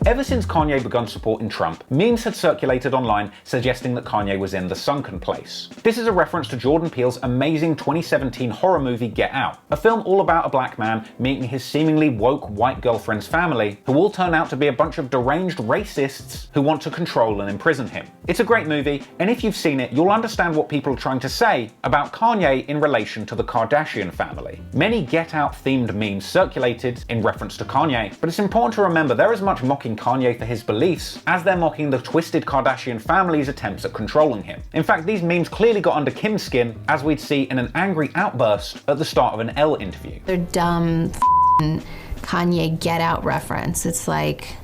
Ever since Kanye began supporting Trump, memes had circulated online suggesting that Kanye was in the sunken place. This is a reference to Jordan Peele's amazing 2017 horror movie Get Out, a film all about a black man meeting his seemingly woke white girlfriend's family, who all turn out to be a bunch of deranged racists who want to control and imprison him. It's a great movie, and if you've seen it, you'll understand what people are trying to say about Kanye in relation to the Kardashian family. Many Get Out themed memes circulated in reference to Kanye, but it's important to remember they're as much mocking Kanye for his beliefs as they're mocking the twisted Kardashian family's attempts at controlling him. In fact, these memes clearly got under Kim's skin, as we'd see in an angry outburst at the start of an Elle interview. They're dumb Kanye Get Out reference. It's like,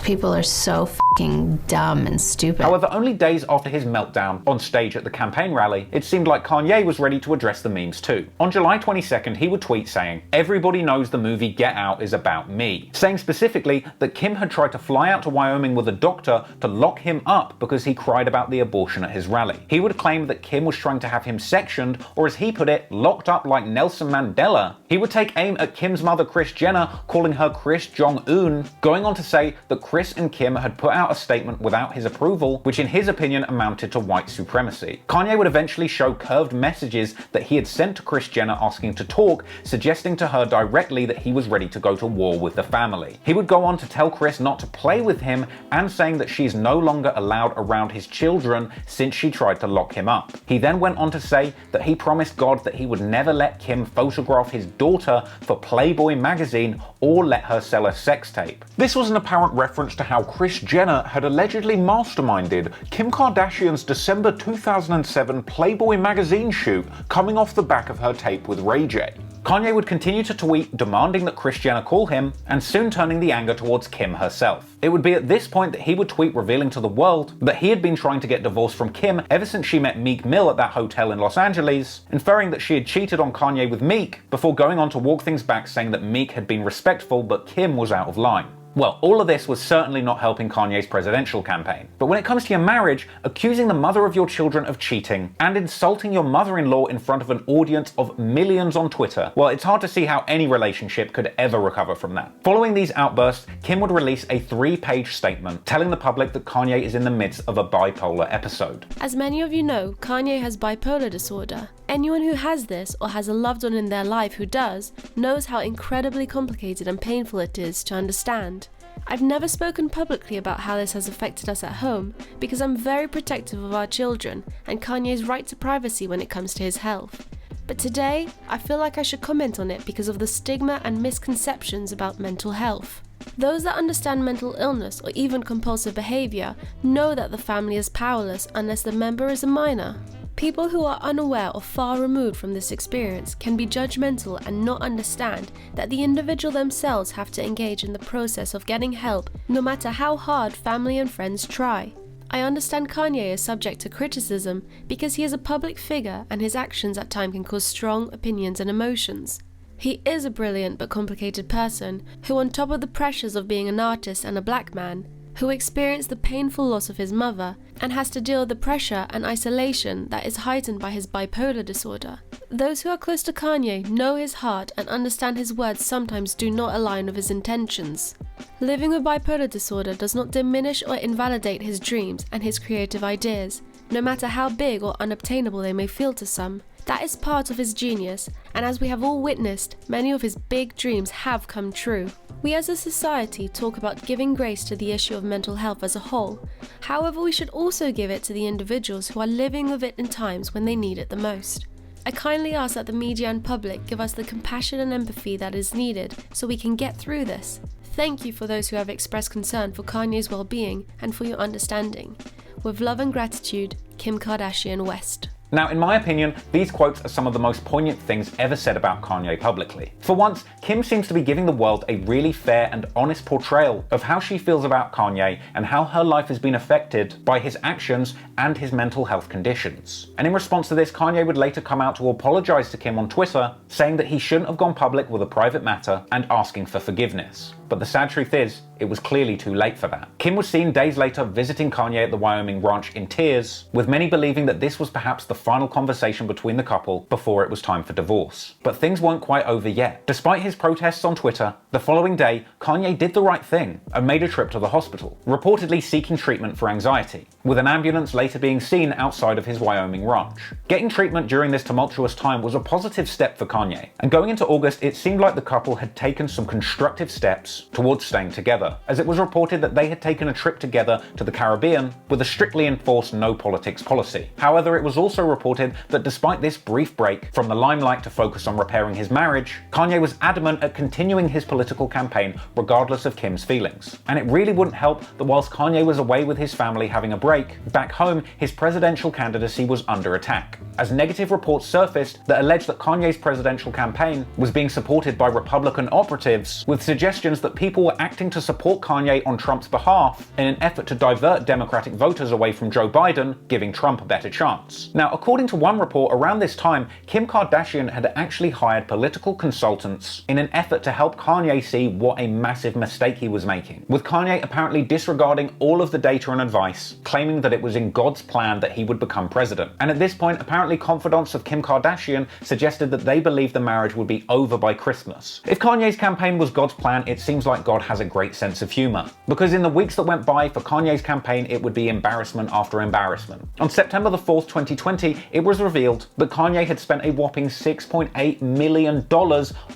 people are so fucking dumb and stupid. However, only days after his meltdown on stage at the campaign rally, it seemed like Kanye was ready to address the memes too. On July 22nd, he would tweet saying, "Everybody knows the movie Get Out is about me," saying specifically that Kim had tried to fly out to Wyoming with a doctor to lock him up because he cried about the abortion at his rally. He would claim that Kim was trying to have him sectioned, or as he put it, locked up like Nelson Mandela. He would take aim at Kim's mother Kris Jenner, calling her Kris Jong-un, going on to say that Kris and Kim had put out a statement without his approval, which in his opinion amounted to white supremacy. Kanye would eventually show curved messages that he had sent to Kris Jenner asking to talk, suggesting to her directly that he was ready to go to war with the family. He would go on to tell Kris not to play with him, and saying that she is no longer allowed around his children since she tried to lock him up. He then went on to say that he promised God that he would never let Kim photograph his daughter for Playboy magazine or let her sell a sex tape. This was an apparent reference to how Kris Jenner had allegedly masterminded Kim Kardashian's December 2007 Playboy magazine shoot, coming off the back of her tape with Ray J. Kanye would continue to tweet demanding that Kris Jenner call him, and soon turning the anger towards Kim herself. It would be at this point that he would tweet revealing to the world that he had been trying to get divorced from Kim ever since she met Meek Mill at that hotel in Los Angeles, inferring that she had cheated on Kanye with Meek, before going on to walk things back, saying that Meek had been respectful but Kim was out of line. Well, all of this was certainly not helping Kanye's presidential campaign. But when it comes to your marriage, accusing the mother of your children of cheating and insulting your mother-in-law in front of an audience of millions on Twitter, well, it's hard to see how any relationship could ever recover from that. Following these outbursts, Kim would release a 3-page statement telling the public that Kanye is in the midst of a bipolar episode. As many of you know, Kanye has bipolar disorder. Anyone who has this, or has a loved one in their life who does, knows how incredibly complicated and painful it is to understand. I've never spoken publicly about how this has affected us at home because I'm very protective of our children and Kanye's right to privacy when it comes to his health. But today, I feel like I should comment on it because of the stigma and misconceptions about mental health. Those that understand mental illness or even compulsive behavior know that the family is powerless unless the member is a minor. People who are unaware or far removed from this experience can be judgmental and not understand that the individual themselves have to engage in the process of getting help, no matter how hard family and friends try. I understand Kanye is subject to criticism because he is a public figure and his actions at times can cause strong opinions and emotions. He is a brilliant but complicated person who, on top of the pressures of being an artist and a black man, who experienced the painful loss of his mother and has to deal with the pressure and isolation that is heightened by his bipolar disorder. Those who are close to Kanye know his heart and understand his words sometimes do not align with his intentions. Living with bipolar disorder does not diminish or invalidate his dreams and his creative ideas, no matter how big or unobtainable they may feel to some. That is part of his genius, and as we have all witnessed, many of his big dreams have come true. We as a society talk about giving grace to the issue of mental health as a whole. However, we should also give it to the individuals who are living with it in times when they need it the most. I kindly ask that the media and public give us the compassion and empathy that is needed so we can get through this. Thank you for those who have expressed concern for Kanye's well-being and for your understanding. With love and gratitude, Kim Kardashian West. Now, in my opinion, these quotes are some of the most poignant things ever said about Kanye publicly. For once, Kim seems to be giving the world a really fair and honest portrayal of how she feels about Kanye and how her life has been affected by his actions and his mental health conditions. And in response to this, Kanye would later come out to apologize to Kim on Twitter, saying that he shouldn't have gone public with a private matter and asking for forgiveness. But the sad truth is, it was clearly too late for that. Kim was seen days later visiting Kanye at the Wyoming ranch in tears, with many believing that this was perhaps the final conversation between the couple before it was time for divorce. But things weren't quite over yet. Despite his protests on Twitter, the following day, Kanye did the right thing and made a trip to the hospital, reportedly seeking treatment for anxiety, with an ambulance later being seen outside of his Wyoming ranch. Getting treatment during this tumultuous time was a positive step for Kanye, and going into August, it seemed like the couple had taken some constructive steps towards staying together, as it was reported that they had taken a trip together to the Caribbean with a strictly enforced no politics policy. However, it was also reported that despite this brief break from the limelight to focus on repairing his marriage, Kanye was adamant at continuing his political campaign regardless of Kim's feelings. And it really wouldn't help that whilst Kanye was away with his family having a break, back home his presidential candidacy was under attack, as negative reports surfaced that alleged that Kanye's presidential campaign was being supported by Republican operatives, with suggestions that people were acting to support Kanye on Trump's behalf in an effort to divert Democratic voters away from Joe Biden, giving Trump a better chance. Now, according to one report, around this time, Kim Kardashian had actually hired political consultants in an effort to help Kanye see what a massive mistake he was making, with Kanye apparently disregarding all of the data and advice, claiming that it was in God's plan that he would become president. And at this point, apparently confidants of Kim Kardashian suggested that they believed the marriage would be over by Christmas. If Kanye's campaign was God's plan, it seems like God has a great sense of humor, because in the weeks that went by for Kanye's campaign, it would be embarrassment after embarrassment. On September the 4th, 2020, it was revealed that Kanye had spent a whopping $6.8 million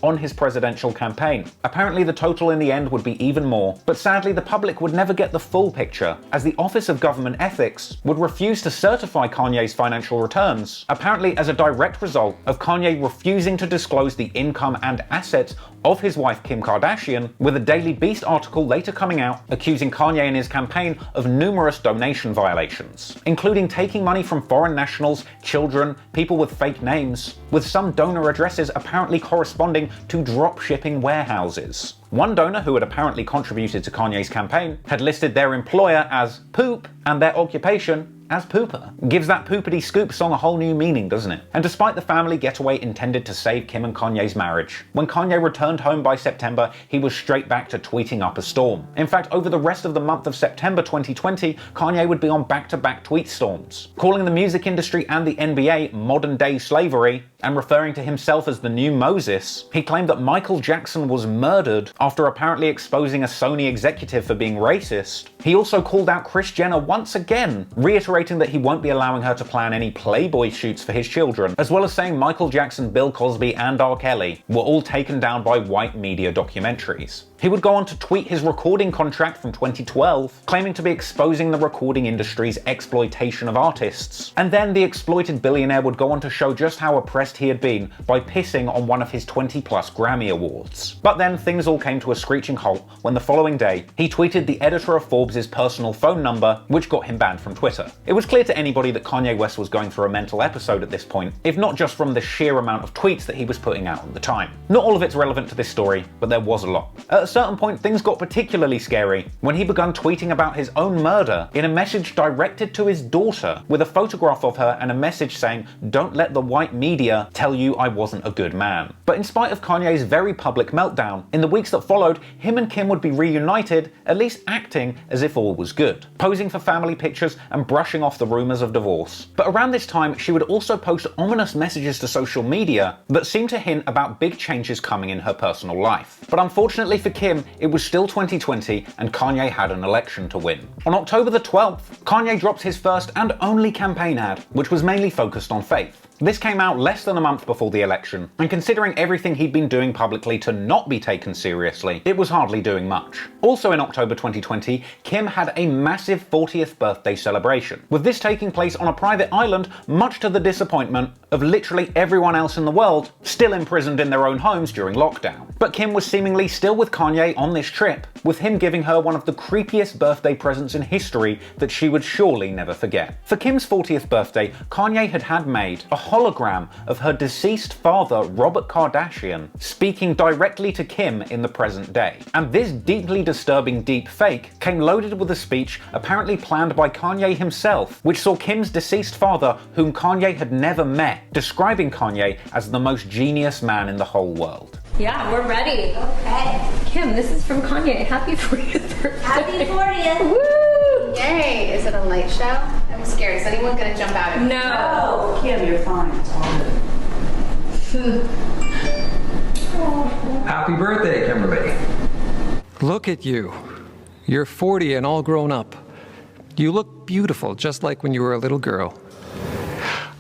on his presidential campaign. Apparently the total in the end would be even more, but sadly the public would never get the full picture, as the Office of Government Ethics would refuse to certify Kanye's financial returns, apparently as a direct result of Kanye refusing to disclose the income and assets of his wife Kim Kardashian, with a Daily Beast article later coming out accusing Kanye and his campaign of numerous donation violations, including taking money from foreign nationals, children, people with fake names, with some donor addresses apparently corresponding to drop shipping warehouses. One donor who had apparently contributed to Kanye's campaign had listed their employer as Poop and their occupation as Pooper. Gives that Poopity Scoop song a whole new meaning, doesn't it? And despite the family getaway intended to save Kim and Kanye's marriage, when Kanye returned home by September, he was straight back to tweeting up a storm. In fact, over the rest of the month of September 2020, Kanye would be on back-to-back tweet storms, calling the music industry and the NBA modern-day slavery, and referring to himself as the new Moses. He claimed that Michael Jackson was murdered after apparently exposing a Sony executive for being racist. He also called out Kris Jenner once again, reiterating that he won't be allowing her to plan any Playboy shoots for his children, as well as saying Michael Jackson, Bill Cosby, and R. Kelly were all taken down by white media documentaries. He would go on to tweet his recording contract from 2012, claiming to be exposing the recording industry's exploitation of artists. And then the exploited billionaire would go on to show just how oppressed he had been by pissing on one of his 20+ Grammy Awards. But then things all came to a screeching halt when the following day, he tweeted the editor of Forbes' personal phone number, which got him banned from Twitter. It was clear to anybody that Kanye West was going through a mental episode at this point, if not just from the sheer amount of tweets that he was putting out at the time. Not all of it's relevant to this story, but there was a lot. At a certain point, things got particularly scary when he began tweeting about his own murder in a message directed to his daughter, with a photograph of her and a message saying, "Don't let the white media tell you I wasn't a good man." But in spite of Kanye's very public meltdown, in the weeks that followed, him and Kim would be reunited, at least acting as if all was good, posing for family pictures and brushing off the rumors of divorce. But around this time, she would also post ominous messages to social media that seemed to hint about big changes coming in her personal life. But unfortunately for Kim, it was still 2020 and Kanye had an election to win. On October the 12th, Kanye dropped his first and only campaign ad, which was mainly focused on faith. This came out less than a month before the election, and considering everything he'd been doing publicly to not be taken seriously, it was hardly doing much. Also in October 2020, Kim had a massive 40th birthday celebration, with this taking place on a private island, much to the disappointment of literally everyone else in the world, still imprisoned in their own homes during lockdown. But Kim was seemingly still with Kanye on this trip, with him giving her one of the creepiest birthday presents in history that she would surely never forget. For Kim's 40th birthday, Kanye had made a hologram of her deceased father, Robert Kardashian, speaking directly to Kim in the present day. And this deeply disturbing deep fake came loaded with a speech apparently planned by Kanye himself, which saw Kim's deceased father, whom Kanye had never met, describing Kanye as the most genius man in the whole world. Yeah, we're ready. Okay. Kim, this is from Kanye. Happy 40th birthday. Happy 40th. Woo! Yay. Is it a light show? I'm scared. Is anyone going to jump out at me? No. Kim, you're fine. It's all good. Happy birthday, Kimberly. Look at you. You're 40 and all grown up. You look beautiful, just like when you were a little girl.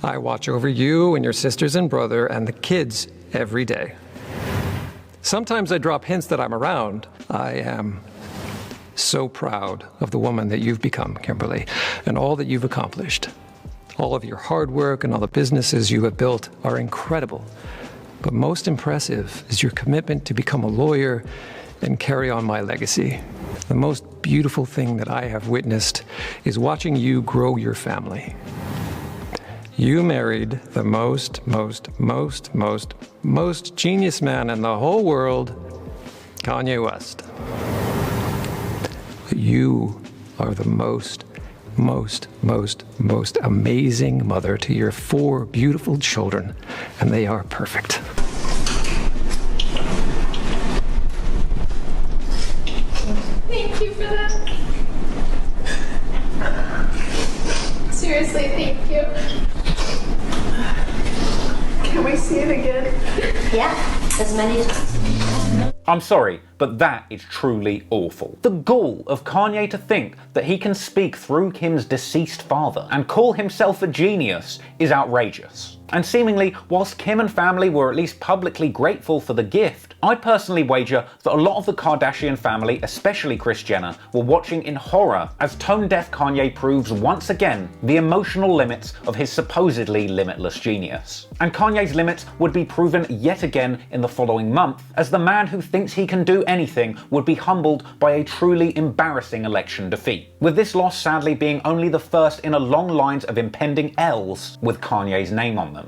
I watch over you and your sisters and brother and the kids every day. Sometimes I drop hints that I'm around. I am so proud of the woman that you've become, Kimberly, and all that you've accomplished. All of your hard work and all the businesses you have built are incredible. But most impressive is your commitment to become a lawyer and carry on my legacy. The most beautiful thing that I have witnessed is watching you grow your family. You married the most genius man in the whole world, Kanye West. You are the most amazing mother to your 4 beautiful children, and they are perfect. Thank you for that. Seriously, thank you. Can we see it again? Yeah, as many times. I'm sorry, but that is truly awful. The gall of Kanye to think that he can speak through Kim's deceased father and call himself a genius is outrageous. And seemingly, whilst Kim and family were at least publicly grateful for the gift, I'd personally wager that a lot of the Kardashian family, especially Kris Jenner, were watching in horror as tone-deaf Kanye proves once again the emotional limits of his supposedly limitless genius. And Kanye's limits would be proven yet again in the following month, as the man who thinks he can do anything would be humbled by a truly embarrassing election defeat. With this loss sadly being only the first in a long line of impending L's with Kanye's name on them.